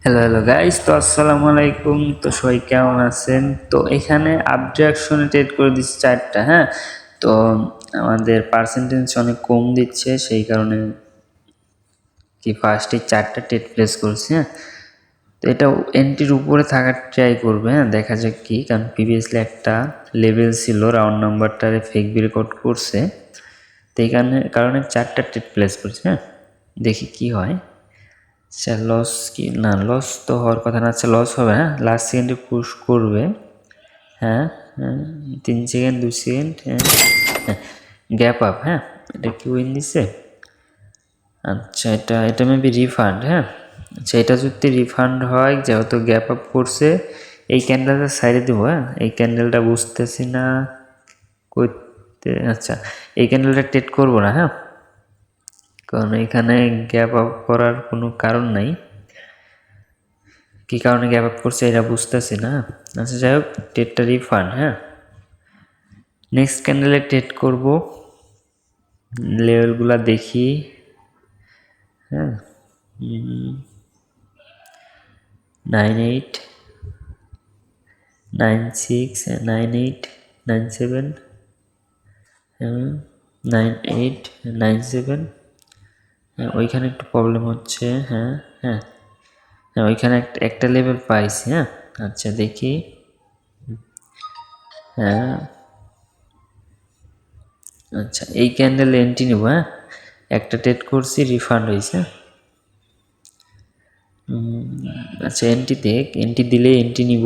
Hello hello guys, তো আসসালামু আলাইকুম। তো সবাই কেমন আছেন? তো এখানে আপডেশনে ট্রেড করে দিচ্ছে 4টা। হ্যাঁ, তো আমাদের পার্সেন্টেজ অনেক কম দিচ্ছে, সেই কারণে কি ফার্স্টে 4টা ট্রেড প্লেস করছি। হ্যাঁ, তো এটা এন্ট্রির উপরে থাকার ট্রাই করবে। হ্যাঁ, দেখা যাক কি, কারণ প্রিভিয়াসলি একটা লেভেল ছিল, রাউন্ড নাম্বারটারে ফেক রেকর্ড করছে, তো এই কারণে 4টা ট্রেড প্লেস করছে। হ্যাঁ, দেখি কি হয়। আচ্ছা, লস কি না, লস তো হওয়ার কথা না। আচ্ছা, লস হবে। হ্যাঁ, লাস্ট সেকেন্ডে পুশ করবে। হ্যাঁ হ্যাঁ, 3 সেকেন্ড 2 সেকেন্ড। হ্যাঁ হ্যাঁ, গ্যাপ আপ। হ্যাঁ, এটা কি উইন দিচ্ছে? আচ্ছা, এটা এটা মেবি রিফান্ড। হ্যাঁ, আচ্ছা, এটা যদি রিফান্ড হয়, যেহেতু গ্যাপ আপ করছে, এই ক্যান্ডেলটা সাইডে দেবো। হ্যাঁ, এই ক্যান্ডেলটা বুঝতেছি না করতে। আচ্ছা, এই ক্যান্ডেলটা ট্রেড করবো না। হ্যাঁ, কারণ এখানে গ্যাপ আপ করার কোনো কারণ নাই। কী কারণে গ্যাপ আপ করছে এটা বুঝতেছি না। আচ্ছা, যাই হোক, ট্রেডটা রিফান্ড। হ্যাঁ, নেক্সট ক্যান্ডেলে ট্রেড করব, লেভেলগুলা দেখি। হ্যাঁ, 98, 96, 98, 97, 98, 97। হ্যাঁ, ওইখানে একটু প্রবলেম হচ্ছে। হ্যাঁ হ্যাঁ হ্যাঁ, ওইখানে একটা লেভেল পাইছি। হ্যাঁ, আচ্ছা দেখি। হ্যাঁ, আচ্ছা, এই ক্যান্ডেল এন্ট্রি নিব। হ্যাঁ, একটা ট্রেড করছি, রিফান্ড হয়েছে। আচ্ছা, এন্ট্রি দেখ, এন্ট্রি দিলে এন্ট্রি নিব।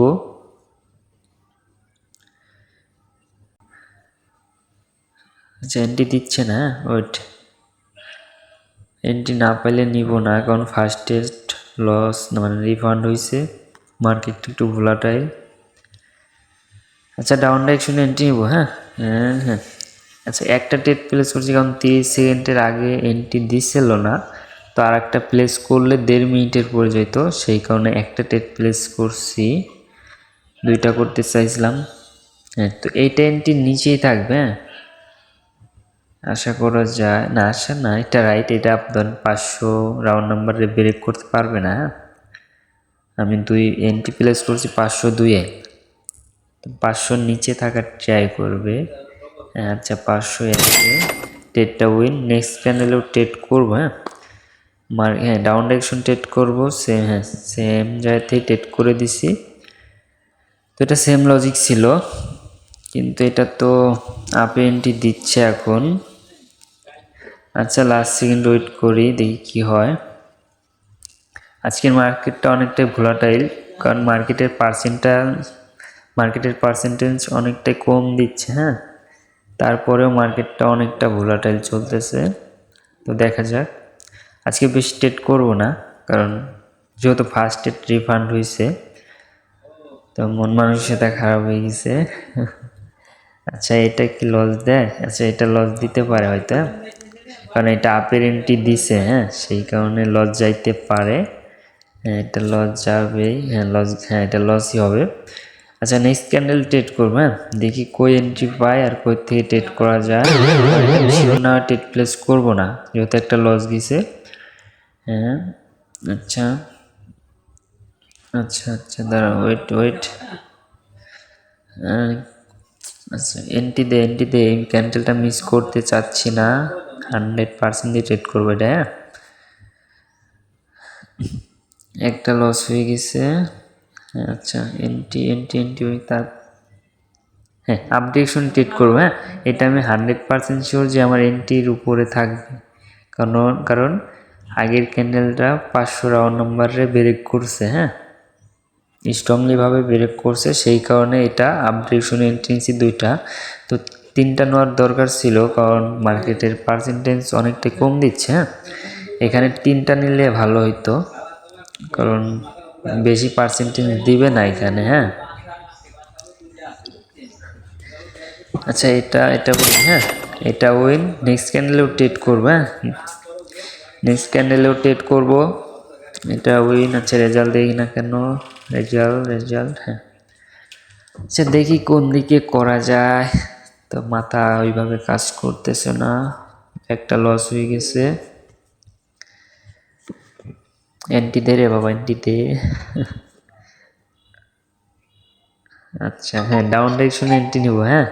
আচ্ছা, এন্ট্রি দিচ্ছে না। ওয়েট, এন্ট্রি না পাইলে নিব না, কারণ ফার্স্ট টেস্ট লস, মানে রিফান্ড হয়েছে। মার্কেটটা একটু ভোলাটাইল। আচ্ছা, ডাউন ডাইরেকশনে এন্ট্রি নিব। হ্যাঁ হ্যাঁ হ্যাঁ, আচ্ছা, একটা ট্রেড প্লেস করছি, কারণ 30 সেকেন্ডের আগে এন্ট্রি দিচ্ছিল না, তো আর একটা প্লেস করলে 1.5 মিনিটের পরে যেত, সেই কারণে একটা ট্রেড প্লেস করছি। 2টা করতে চাইছিলাম। হ্যাঁ, তো এইটা এন্ট্রির নিচেই থাকবে। হ্যাঁ, আশা করা যায় না, আশা না, এটা রাইট। এটা আপনার 500 রাউন্ড নাম্বারে ব্রেক করতে পারবে না। আমি 2 এন্ট্রি প্লেস করছি 502-এ, 500-র নিচে থাকার ট্রাই করবে। আচ্ছা, 501-এ ট্রেডটা উইন। নেক্সট ক্যান্ডেলেও ট্রেড করবো। হ্যাঁ, হ্যাঁ, ডাউন ডাইরেকশন ট্রেড করবো সেম। হ্যাঁ, সেম জায়গাতেই ট্রেড করে দিছি। তো এটা সেম লজিক ছিল, কিন্তু এটা তো আপ এন্ট্রি দিচ্ছে এখন। আচ্ছা, লাস্ট সেকেন্ড ওয়েট করি, দেখি কি হয়। আজকের মার্কেটটা অনেকটাই ভোলাটাইল, কারণ মার্কেটের পার্সেন্টেজ অনেকটাই কম দিচ্ছে। হ্যাঁ, তারপরেও মার্কেটটা অনেকটা ভোলাটাইল চলতেছে। তো দেখা যাক, আজকে বেশি ট্রেড করবো না, কারণ যেহেতু ফার্স্ট ট্রেড রিফান্ড হয়েছে, তো মন মানসিকতা খারাপ হয়ে গেছে। আচ্ছা, এটা কি লস দেয়? আচ্ছা, এটা লস দিতে পারে হয়তো, কারণ এটা আপের এন্ট্রি দিছে। হ্যাঁ, সেই কারণে লস যাইতে পারে। হ্যাঁ, এটা লস যাবেই। হ্যাঁ, লস, হ্যাঁ, এটা লসই হবে। আচ্ছা, নেক্সট ক্যান্ডেল ট্রেড করবো। হ্যাঁ, দেখি কই এন্ট্রি পাই আর কই থেকে ট্রেড করা যায়। শিওর না, ট্রেড প্লেস করবো না, যেহেতু একটা লস গেছে। হ্যাঁ, আচ্ছা আচ্ছা আচ্ছা, দাঁড়া, ওয়েট ওয়েট। আচ্ছা, এন্ট্রি দে, এই ক্যান্ডেলটা মিস করতে চাচ্ছি না। 100% দিয়ে ট্রেড করবো এটা। হ্যাঁ, একটা লস হয়ে গেছে। আচ্ছা, এন্ট্রি এন্ট্রি এন্ট্রি তার। হ্যাঁ, আপডেশন ট্রেড করবো। হ্যাঁ, এটা আমি 100% শিওর যে আমার এন্ট্রির উপরে থাকবে, কারণ আগের ক্যান্ডেলটা 500 রাউন্ড নাম্বারে ব্রেক করছে। হ্যাঁ, স্ট্রংলিভাবে ব্রেক করছে, সেই কারণে এটা আপডেশন এন্ট্রেন্সি 2টা। তো 3টা নেওয়ার দরকার ছিল, কারণ মার্কেটের পার্সেন্টেজ অনেকটা কম দিচ্ছে। হ্যাঁ, এখানে 3টা নিলে ভালো হইতো, কারণ বেশি পার্সেন্টেজ দিবে না এখানে। হ্যাঁ, আচ্ছা, এটা এটা উইন। হ্যাঁ, এটা উইন। নেক্সট ক্যান্ডেলেও ট্রেড করবো। হ্যাঁ, নেক্সট ক্যান্ডেলেও ট্রেড করবো, এটা উইন। আচ্ছা, রেজাল্ট দেখি না কেন। রেজাল্ট, হ্যাঁ। আচ্ছা, দেখি কোন দিকে করা যায়, তো মাথা ওইভাবে কাজ করতেছে না, একটা লস হয়ে গেছে। এন্ট্রি দে রে বাবা, এন্ট্রি দে। আচ্ছা হ্যাঁ, ডাউন ডাইরেকশনে এন্ট্রি নেবো। হ্যাঁ,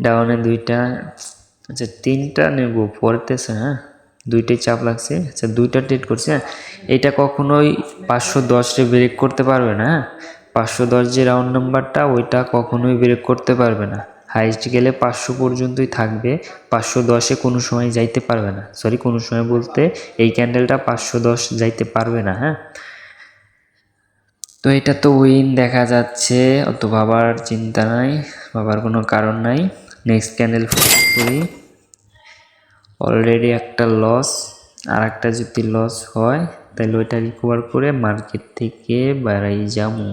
ডাউনে দুইটা, আচ্ছা তিনটা নেব পড়তেছে। হ্যাঁ, দুইটাই চাপ লাগছে। আচ্ছা দুইটা ট্রেড করছে। হ্যাঁ, এটা কখনোই 510 ব্রেক করতে পারবে না। হ্যাঁ, 510 যে রাউন্ড নাম্বারটা, ওইটা কখনোই ব্রেক করতে পারবে না। হাইস্ট গেলে 500 পর্যন্তই থাকবে, 510-এ কোনো সময় যাইতে পারবে না। সরি, কোনো সময় বলতে এই ক্যান্ডেলটা 510 যাইতে পারবে না। হ্যাঁ, তো এটা তো উইন দেখা যাচ্ছে, অত ভাবার চিন্তা নাই, ভাবার কোনো কারণ নাই। নেক্সট ক্যান্ডেল ফোকাস করি। অলরেডি একটা লস, আর একটা যদি লস হয় তাহলে ওইটা রিকভার করে মার্কেট থেকে বাড়াই যাবো।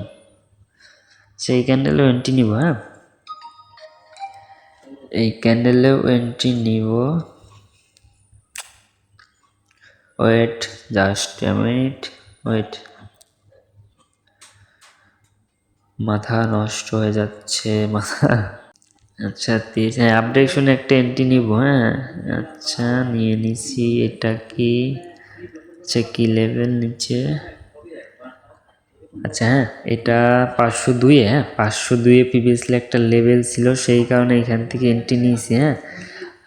সেই ক্যান্ডেলেও এন্ট্রি নিব। হ্যাঁ, এই ক্যান্ডেলেও এন্ট্রি নিব। Wait, just a minute, wait. মাথা নষ্ট হয়ে যাচ্ছে, মাথা। আচ্ছা হ্যাঁ, আপডেশনে একটা এন্ট্রি নিব। হ্যাঁ, আচ্ছা নিয়ে নিছি। এটা কি, আচ্ছা কি লেভেল নিচে, আচ্ছা হ্যাঁ এটা 502। হ্যাঁ, 502 প্রিভিয়াসলি একটা লেভেল ছিল, সেই কারণে এখান থেকে এন্ট্রি নিয়েছি। হ্যাঁ,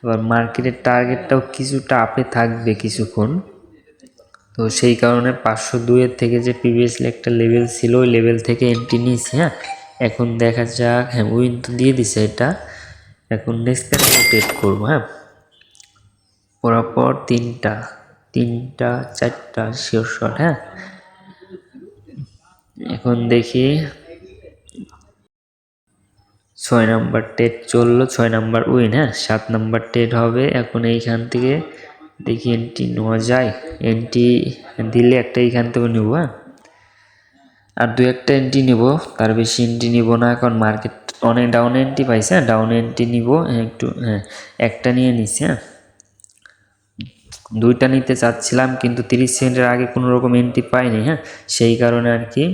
আবার মার্কেটের টার্গেটটাও কিছুটা আপে থাকবে কিছুক্ষণ, তো সেই কারণে 502-এর থেকে যে প্রিভিয়াসলি একটা লেভেল ছিল, ওই লেভেল থেকে এন্ট্রি নিয়েছি। হ্যাঁ, এখন দেখা যাক। হ্যাঁ, উইন তো দিয়ে দিছে এটা। এখন নেক্সট ক্যান্ডেল ট্রেড করবো। হ্যাঁ, পরপর তিনটা চারটা শিওর শট। হ্যাঁ, এখন দেখি 6 নাম্বার ট্রেড চললো, 6 নাম্বার উইন। হ্যাঁ, 7 নাম্বার ট্রেড হবে। এখন এইখান থেকে দেখি এন্ট্রি নেওয়া যায়। এন্ট্রি দিলে একটা এইখান থেকে নেব। হ্যাঁ, আর দু একটা এন্ট্রি নিব, তার বেশি এন্ট্রি নিব না, কারণ মার্কেট অনেক ডাউন এন্ট্রি পাইছে। হ্যাঁ, ডাউন এন্ট্রি নিব একটু। হ্যাঁ, একটা নিয়ে নিছি। হ্যাঁ, দুইটা নিতে চাচ্ছিলাম কিন্তু 30 সেকেন্ডের আগে কোনো রকম এন্ট্রি পাইনি। হ্যাঁ, সেই কারণে আর কি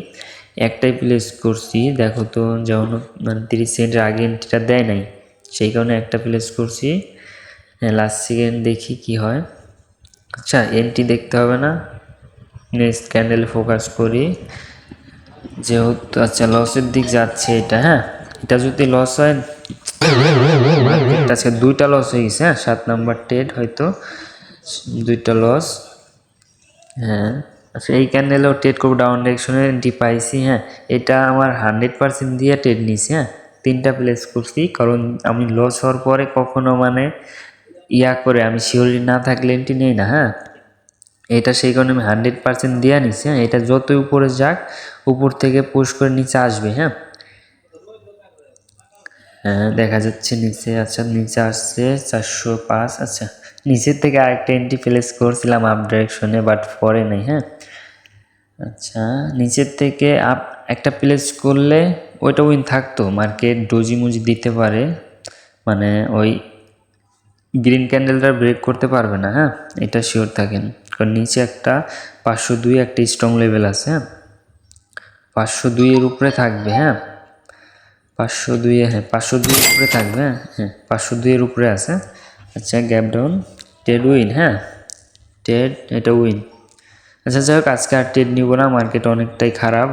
একটাই প্লেস করছি। দেখো তো, যেমন মানে 30 সেকেন্ডের আগে এন্ট্রিটা দেয় নাই, সেই কারণে একটা প্লেস করছি। হ্যাঁ, লাস্ট সেকেন্ড দেখি কি হয়। আচ্ছা এন্ট্রি দেখতে হবে না, নেক্সট ক্যান্ডেল ফোকাস করি যেহেতু। আচ্ছা লসের দিক যাচ্ছে এটা। হ্যাঁ, এটা যদি লস হয়, মার্কেটটা আজকে দুইটা লস হয়ে গেছে। হ্যাঁ, 7 নাম্বার ট্রেড হয়তো দুইটা লস। হ্যাঁ, আচ্ছা এই ক্যান্ডেলেও ট্রেড করবো, ডাউন ডিরেকশনে এন্ট্রি পাইছি। হ্যাঁ, এটা আমার 100% দিয়ে ট্রেড নিছি। হ্যাঁ, তিনটা প্লেস করছি, কারণ আমি লস হওয়ার পরে কখনো মানে করে আমি শিওরি না থাকলে এন্ট্রি নেই না। হ্যাঁ, এটা সেই কারণে আমি 100% দিয়ে নিছি। হ্যাঁ, এটা যতই উপরে যাক, উপর থেকে পুশ করে নিচে আসবে। হ্যাঁ, হ্যাঁ দেখা যাচ্ছে নিচে। আচ্ছা নিচে আসছে 405। আচ্ছা নিচের থেকে আরেকটা এন্ট্রি প্লেস করছিলাম আপ ডাইরেকশনে, বাট পরে নাই। হ্যাঁ, আচ্ছা নিচের থেকে আপ একটা প্লেস করলে ওইটা উইন থাকতো, মার্কেট ডোজি মুজি দিতে পারে, মানে ওই গ্রিন ক্যান্ডেলটা ব্রেক করতে পারবে না। হ্যাঁ, এটা শিওর থাকেন, কারণ নিচে একটা 502 একটা স্ট্রং লেভেল আছে। হ্যাঁ, 502-এর উপরে থাকবে। হ্যাঁ, 502, হ্যাঁ 502-এর উপরে থাকবে। হ্যাঁ, 502-এর উপরে আছে। আচ্ছা গ্যাপ ডাউন, ট্রেড উইন। হ্যাঁ, ট্রেড এটা উইন। আচ্ছা যাই হোক, আজকে আর ট্রেড নিব না, মার্কেট অনেকটাই খারাপ।